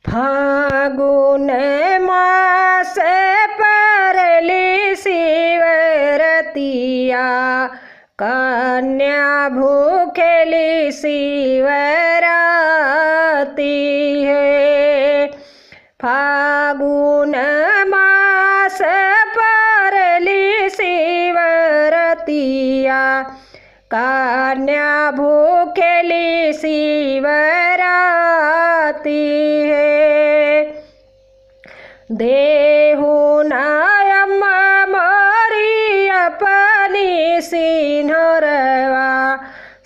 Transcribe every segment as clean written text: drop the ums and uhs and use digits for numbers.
फागुन मास परली शिवरतिया, कन्या भूखेली शिवराती है। फागुन मास परली शिवरतिया, कन्या भूखेली शिवराती है। देहु नायम मोरी अपनी सिन्हरवा,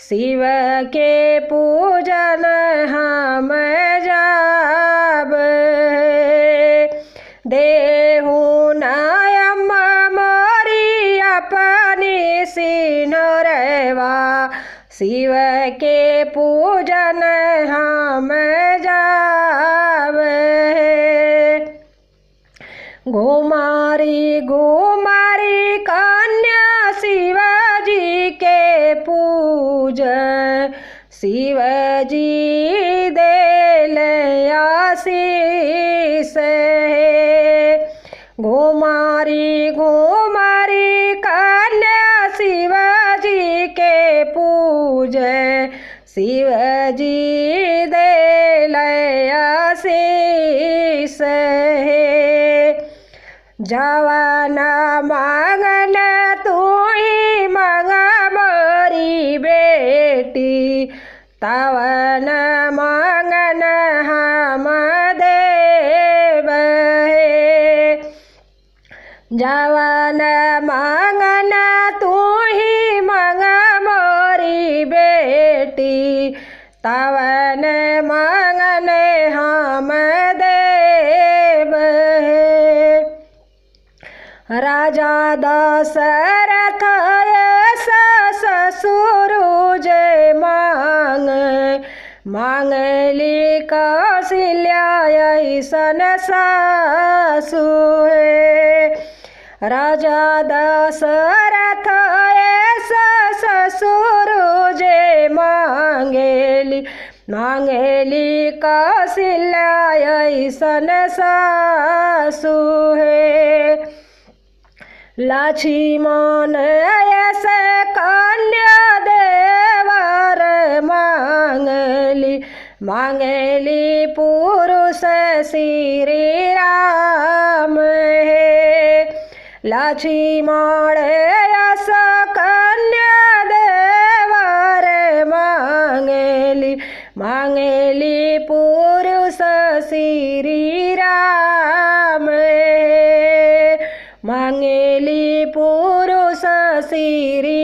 शिव के पूजन हम जाब। देहु नायम मोरी अपनी सिन्हरवा, शिव के पूजन हम जाब। घुमारी घुमारी कन्या शिवजी के पूजन, शिवजी देल आशीष है। घुमारी घुमारी कन्या शिवजी के पूजन, शिवजी देल आशीष है। जवन मांगन तू ही मांग मोरी बेटी, तवन मांगन हम देव है। जवन मांगन तू ही मांग मोरी बेटी, तवन मांगन हम देव है। राजा दशरथ ससुर जय मांगली कौशल्या ऐसन सासु है। राजा दशरथ ससुर जय मांगली कौशल्या ऐसन सासु है। लक्ष्मण ऐसे कन्या देवर मांगली पुरुष श्री राम है। लक्ष्मण ऐसे कन्या देवर मांगली पुरुष श्री राम है। मांगली पुरुष श्री